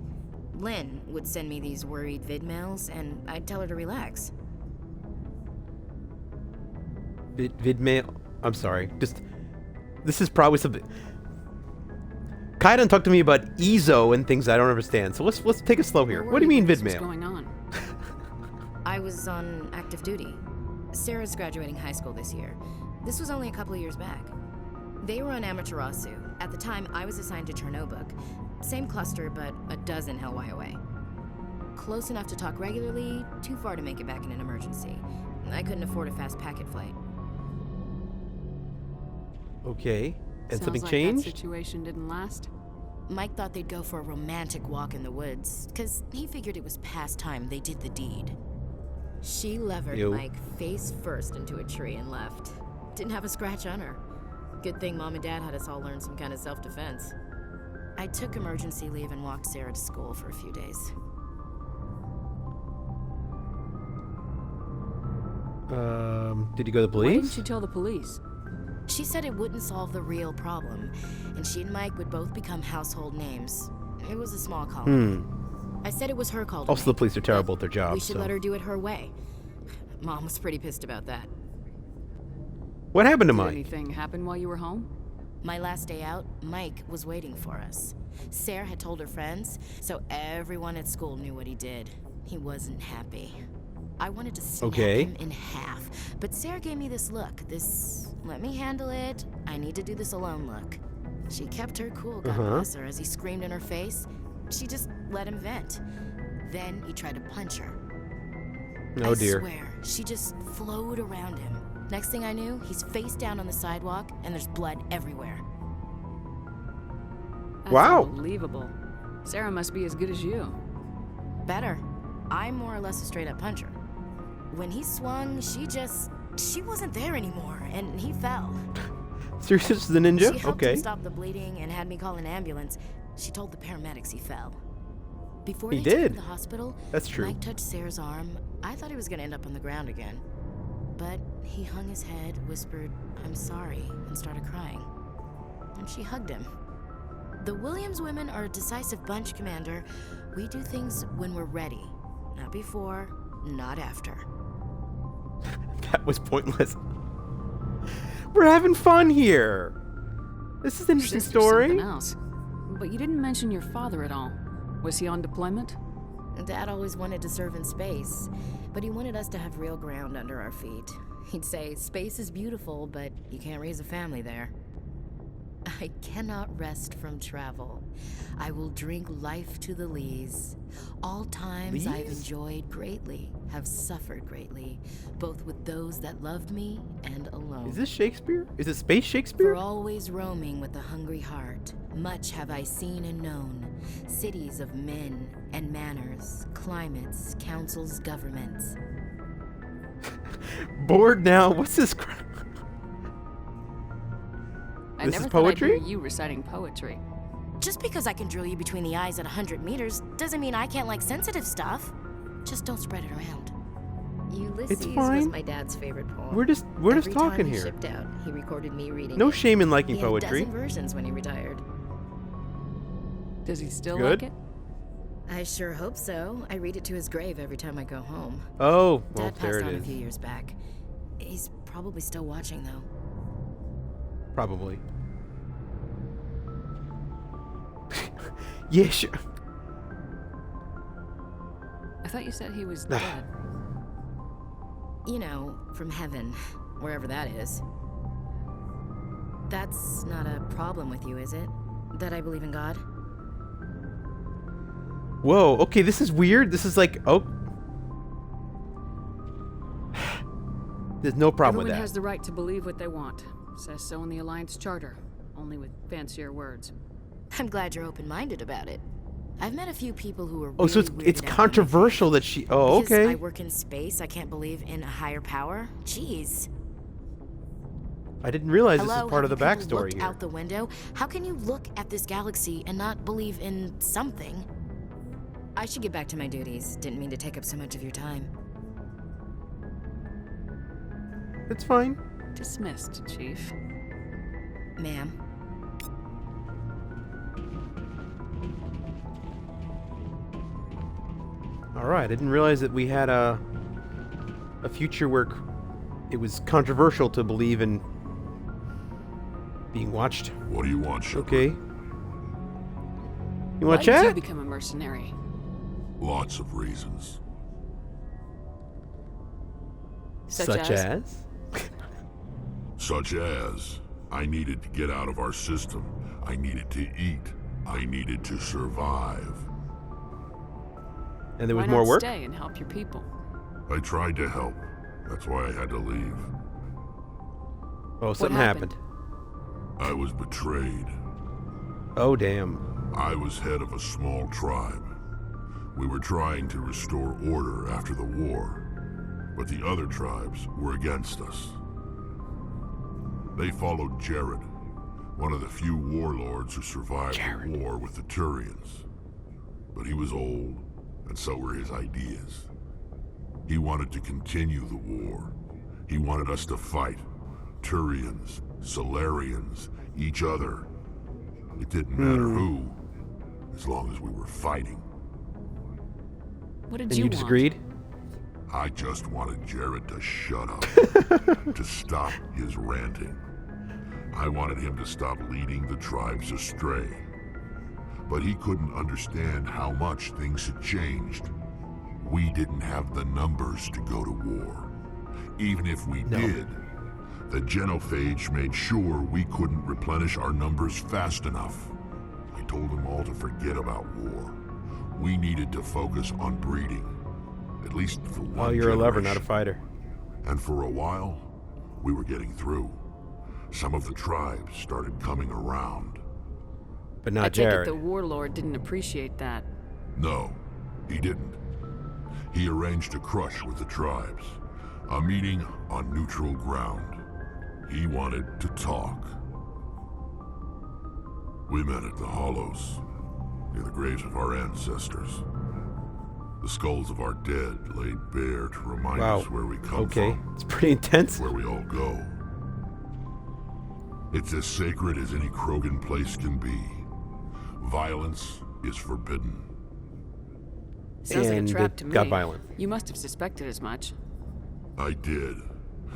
Q: Lynn would send me these worried vid mails, and I'd tell her to relax.
A: Vidmail? I'm sorry. This is probably something... Kai done talk to me about EZO and things I don't understand, so let's take it slow here. What do you mean
C: What's
A: Vidmail?
C: going on?
Q: I was on active duty. Sarah's graduating high school this year. This was only a couple of years back. They were on Amaterasu. At the time, I was assigned to Chernobog. Same cluster, but a dozen Hellwire away. Close enough to talk regularly, too far to make it back in an emergency. I couldn't afford a fast packet flight.
A: Okay. And
C: Sounds
A: something
C: like
A: changed?
C: That situation didn't last.
Q: Mike thought they'd go for a romantic walk in the woods, because he figured it was past time they did the deed. She levered Mike face first into a tree and left. Didn't have a scratch on her. Good thing Mom and Dad had us all learn some kind of self-defense. I took emergency leave and walked Sarah to school for a few days.
A: Did you go to the police?
C: Why didn't you tell the police?
Q: She said it wouldn't solve the real problem, and she and Mike would both become household names. It was a small colony. I said it was her call to
A: Also, the
Q: make,
A: police are terrible at their job.
Q: we should let her do it her way. Mom was pretty pissed about that.
A: What happened to
C: Did
A: Mike?
C: anything happen while you were home?
Q: My last day out, Mike was waiting for us. Sarah had told her friends, so everyone at school knew what he did. He wasn't happy. I wanted to snap him in half, but Sarah gave me this look, this let me handle it, I need to do this alone look. She kept her cool, God bless her, as he screamed in her face. She just let him vent. Then he tried to punch her.
A: Oh dear.
Q: I swear, she just flowed around him. Next thing I knew, he's face down on the sidewalk, and there's blood everywhere.
C: That's
A: Wow.
C: Unbelievable. Sarah must be as good as you.
Q: Better. I'm more or less a straight-up puncher. When he swung, she wasn't there anymore, and he fell.
A: Seriously, this is the ninja?
Q: She helped
A: Okay.
Q: him stop the bleeding and had me call an ambulance. She told the paramedics he fell. Before
A: He
Q: they took him
A: did.
Q: to the hospital,
A: That's true.
Q: Mike touched Sarah's arm. I thought he was going to end up on the ground again. But he hung his head, whispered, "I'm sorry," and started crying. And she hugged him. The Williams women are a decisive bunch, Commander. We do things when we're ready. Not before, not after.
A: That was pointless. We're having fun here. This is an interesting
C: Sister's
A: story.
C: Something else. But you didn't mention your father at all. Was he on deployment?
Q: Dad always wanted to serve in space, but he wanted us to have real ground under our feet. He'd say, space is beautiful, but you can't raise a family there. I cannot rest from travel. I will drink life to the lees. All times I've enjoyed greatly, have suffered greatly, both with those that loved me and alone.
A: Is this Shakespeare? Is it space Shakespeare?
Q: For always roaming with a hungry heart, much have I seen and known. Cities of men and manners, climates, councils, governments.
A: Bored now? What's this crap?
C: I
A: This
C: never
A: is
C: thought I'd
A: poetry?
C: hear you reciting poetry.
Q: Just because I can drill you between the eyes at 100 meters doesn't mean I can't like sensitive stuff. Just don't spread it around. Ulysses was
A: fine.
Q: my dad's favorite poem.
A: We're just
Q: Every
A: talking
Q: time he
A: here.
Q: shipped out, he recorded me reading
A: No
Q: it.
A: shame in liking
Q: He had
A: poetry.
Q: a dozen versions when he retired.
C: Does he still
A: Good.
C: like it?
Q: I sure hope so. I read it to his grave every time I go home.
A: Oh, well,
Q: Dad
A: there
Q: passed
A: it
Q: on
A: is.
Q: a few years back. He's probably still watching, though.
A: Probably. Yeah, sure.
C: I thought you said he was dead.
Q: You know, from heaven, wherever that is. That's not a problem with you, is it? That I believe in God?
A: Whoa, okay, this is weird. This is like, oh. There's no problem
C: Everyone
A: with
C: has
A: that.
C: the right to believe what they want. Says so in the Alliance Charter, only with fancier words.
Q: I'm glad you're open-minded about it. I've met a few people who are
A: Oh, so
Q: really
A: it's
Q: weirded out
A: controversial that she... Oh,
Q: because
A: okay.
Q: I work in space, I can't believe in a higher power? Jeez.
A: I didn't realize
Q: Hello,
A: this is part of
Q: have
A: the
Q: you people
A: backstory
Q: looked
A: here.
Q: out the window? How can you look at this galaxy and not believe in something? I should get back to my duties. Didn't mean to take up so much of your time.
A: It's fine.
C: Dismissed, Chief.
Q: Ma'am.
A: Alright, I didn't realize that we had a future where it was controversial to believe in being watched.
I: What do you want, Shepard?
A: Okay. You
C: Why
A: want to
C: did you
A: chat?
C: become a mercenary?
I: Lots of reasons.
C: Such as?
I: Such as, I needed to get out of our system. I needed to eat. I needed to survive.
A: And there was
C: Why
A: more
C: not
A: work?
C: stay and help your people?
I: I tried to help. That's why I had to leave.
A: Oh, something happened.
I: I was betrayed.
A: Oh, damn.
I: I was head of a small tribe. We were trying to restore order after the war, but the other tribes were against us. They followed Jared, one of the few warlords who survived the war with the Turians. But he was old, and so were his ideas. He wanted to continue the war. He wanted us to fight. Turians, Solarians, each other. It didn't matter who, as long as we were fighting.
C: What did
A: And
C: you
A: you
C: want?
A: disagreed?
I: I just wanted Jared to shut up, to stop his ranting. I wanted him to stop leading the tribes astray. But he couldn't understand how much things had changed. We didn't have the numbers to go to war. Even if we did, the genophage made sure we couldn't replenish our numbers fast enough. I told them all to forget about war. We needed to focus on breeding, at least for one
A: Oh, you're a lover, not a
I: generation.
A: fighter.
I: And for a while, we were getting through. Some of the tribes started coming around.
A: But
C: I
A: not
C: take it
A: Jared.
C: the warlord didn't appreciate that.
I: No, he didn't. He arranged a crush with the tribes. A meeting on neutral ground. He wanted to talk. We met at the Hollows, near the graves of our ancestors. The skulls of our dead laid bare to remind
A: Wow.
I: us where we come
A: Okay,
I: from.
A: it's pretty intense.
I: Where we all go. It's as sacred as any Krogan place can be. Violence is forbidden.
C: Sounds like a
A: And
C: trap
A: it
C: to me.
A: got violent.
C: You must have suspected as much.
I: I did.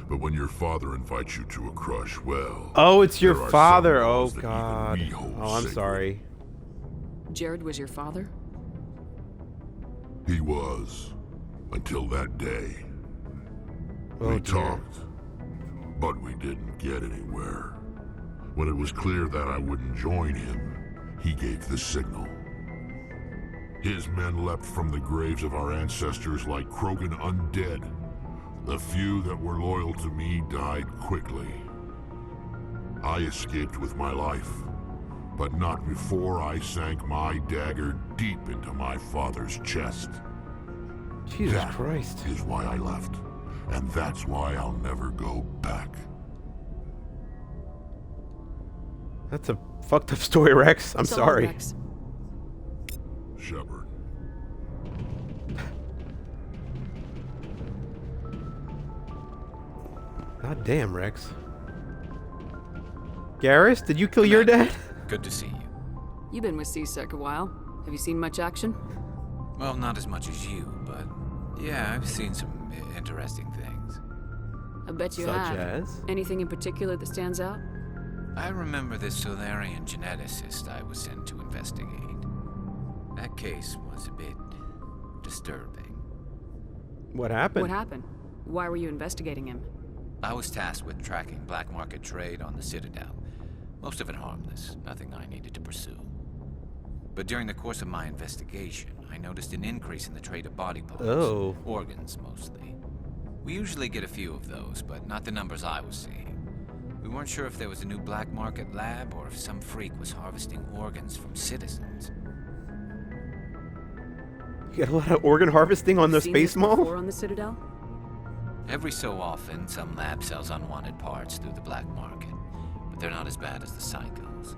I: But when your father invites you to a crush, well...
A: Oh, it's your
I: there are
A: father.
I: some
A: Oh,
I: laws that even
A: God.
I: we hold
A: Oh, I'm
I: sacred.
A: sorry.
C: Jared was your father?
I: He was. Until that day.
A: Oh,
I: We
A: dear.
I: talked. But we didn't get anywhere. When it was clear that I wouldn't join him, he gave the signal. His men leapt from the graves of our ancestors like Krogan undead. The few that were loyal to me died quickly. I escaped with my life, but not before I sank my dagger deep into my father's chest.
A: Jesus
I: That
A: Christ.
I: is why I left, and that's why I'll never go back.
A: That's a fucked up story, Rex. I'm
C: So,
A: sorry.
C: Rex,
I: Shepard.
A: God damn, Rex. Garrus, did you kill your dad?
E: Good to see you.
C: you've been with CSEC a while. Have you seen much action?
E: Well, not as much as you, but yeah, I've seen some interesting things.
C: I bet you
A: Such
C: have.
A: as?
C: Anything in particular that stands out?
E: I remember this Solarian geneticist I was sent to investigate. That case was a bit disturbing.
A: What happened?
C: What happened? Why were you investigating him?
E: I was tasked with tracking black market trade on the Citadel. Most of it harmless, nothing I needed to pursue. But during the course of my investigation, I noticed an increase in the trade of body parts.
A: Oh.
E: Organs, mostly. We usually get a few of those, but not the numbers I was seeing. We weren't sure if there was a new black market lab or if some freak was harvesting organs from citizens.
A: You got a lot of organ harvesting on the space mall?
C: Before on the Citadel?
E: Every so often, some lab sells unwanted parts through the black market, but they're not as bad as the psychos.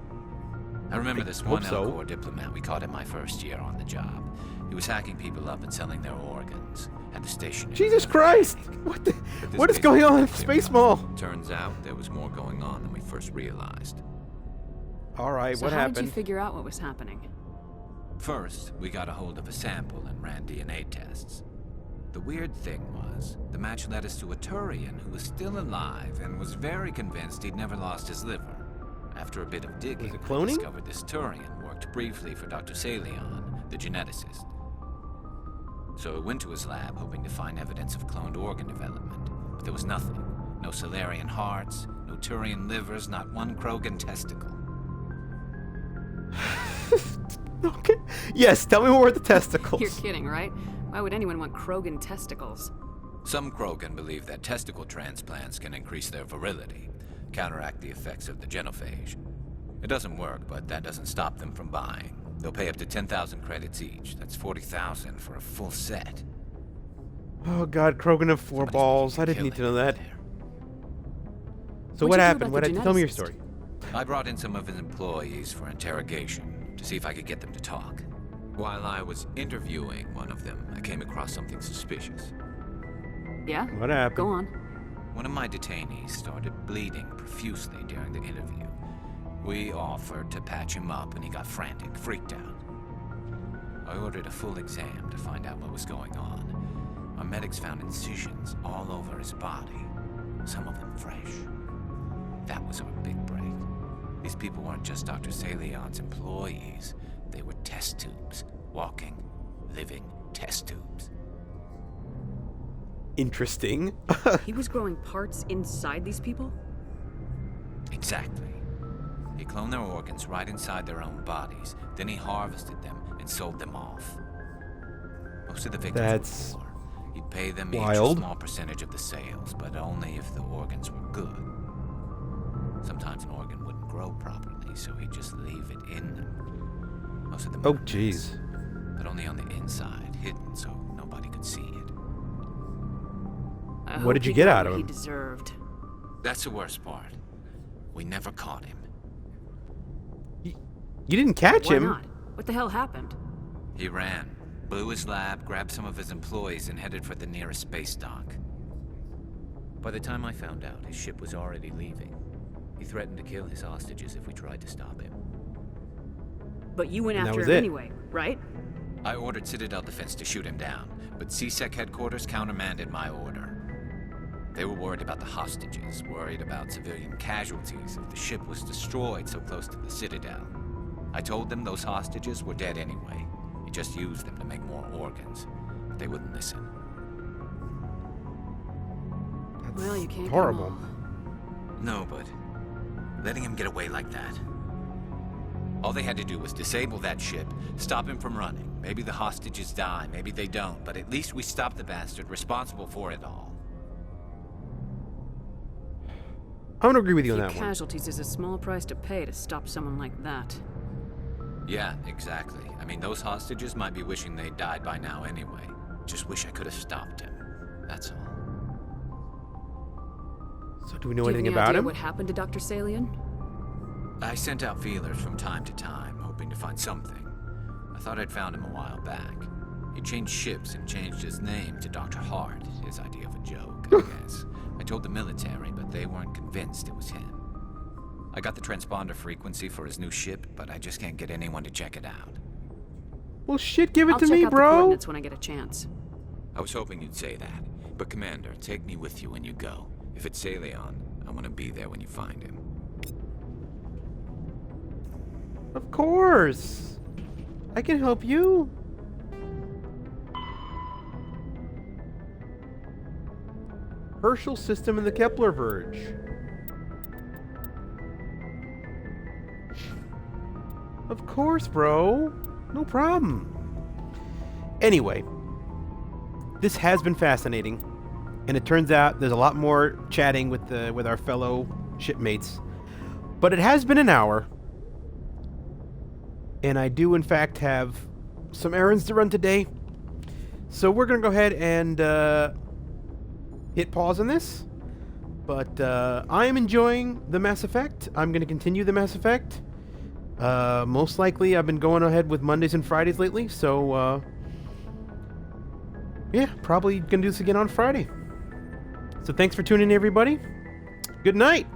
E: I remember this one Elcor diplomat we caught in my first year on the job. He was hacking people up and selling their organs at the station.
A: Jesus Christ! What is going on at Space Mall?
E: Turns out there was more going on than we first realized.
A: All right,
C: so
A: what
C: how
A: happened?
C: did you figure out what was happening?
E: First, we got a hold of a sample and ran DNA tests. The weird thing was, the match led us to a Turian who was still alive and was very convinced he'd never lost his liver. After a bit of digging, I discovered this Turian worked briefly for Dr. Salion, the geneticist. So I went to his lab hoping to find evidence of cloned organ development, but there was nothing. No Salarian hearts, no Turian livers, not one Krogan testicle.
A: Okay. Yes, tell me more about the testicles.
C: You're kidding, right? Why would anyone want Krogan testicles?
E: Some Krogan believe that testicle transplants can increase their virility, counteract the effects of the genophage. It doesn't work, but that doesn't stop them from buying. They'll pay up to 10,000 credits each. That's 40,000 for a full set.
A: Oh God, Krogan have 4 balls. I didn't need to know that. So what happened? Tell me your story.
E: I brought in some of his employees for interrogation to see if I could get them to talk. While I was interviewing one of them, I came across something suspicious.
C: Yeah?
A: What happened?
C: Go on.
E: One of my detainees started bleeding profusely during the interview. We offered to patch him up and he got frantic, freaked out. I ordered a full exam to find out what was going on. Our medics found incisions all over his body, some of them fresh. That was our big break. These people weren't just Dr. Salion's employees. They were test tubes. Walking, living test tubes.
A: Interesting.
C: He was growing parts inside these people?
E: Exactly. He cloned their organs right inside their own bodies. Then he harvested them and sold them off. Most of the victims were poor. He'd pay them each a small percentage of the sales, but only if the organs were good. Sometimes an organ wouldn't grow properly, so he'd just leave it in them. Most of them were mess, but only on the inside, hidden so nobody could see it.
A: What did you get out of him?
C: He deserved.
E: That's the worst part. We never caught him.
A: You didn't catch him?
C: Why not? What the hell happened?
E: He ran, blew his lab, grabbed some of his employees, and headed for the nearest space dock. By the time I found out, his ship was already leaving. He threatened to kill his hostages if we tried to stop him.
C: But you went after him anyway, right?
E: I ordered Citadel Defense to shoot him down, but CSEC headquarters countermanded my order. They were worried about the hostages, worried about civilian casualties if the ship was destroyed so close to the Citadel. I told them those hostages were dead anyway. He just used them to make more organs. But they wouldn't listen.
C: Well, you can't.
A: Horrible.
E: No, but letting him get away like that. All they had to do was disable that ship, stop him from running. Maybe the hostages die, maybe they don't, but at least we stopped the bastard responsible for it all.
A: I'm gonna agree with you on that one.
C: Casualties is a small price to pay to stop someone like that.
E: Yeah, exactly. I mean, those hostages might be wishing they'd died by now anyway. Just wish I could have stopped him. That's all.
A: So do we know anything about him?
C: What happened to Dr. Salion?
E: I sent out feelers from time to time, hoping to find something. I thought I'd found him a while back. He changed ships and changed his name to Dr. Hart, his idea of a joke, I guess. I told the military, but they weren't convinced it was him. I got the transponder frequency for his new ship, but I just can't get anyone to check it out.
A: Well, shit, give it to
C: I'll
A: me,
C: check out the
A: bro.
C: coordinates when I get a chance.
E: I was hoping you'd say that. But Commander, take me with you when you go. If it's Salion, I want to be there when you find him.
A: Of course. I can help you. Herschel system in the Kepler Verge. Of course, bro. No problem. Anyway, this has been fascinating, and it turns out there's a lot more chatting with our fellow shipmates. But it has been an hour, and I do in fact have some errands to run today. So we're gonna go ahead and hit pause on this. But I am enjoying the Mass Effect. I'm gonna continue the Mass Effect. Most likely, I've been going ahead with Mondays and Fridays lately, so yeah, probably gonna do this again on Friday. So thanks for tuning in, everybody. Good night.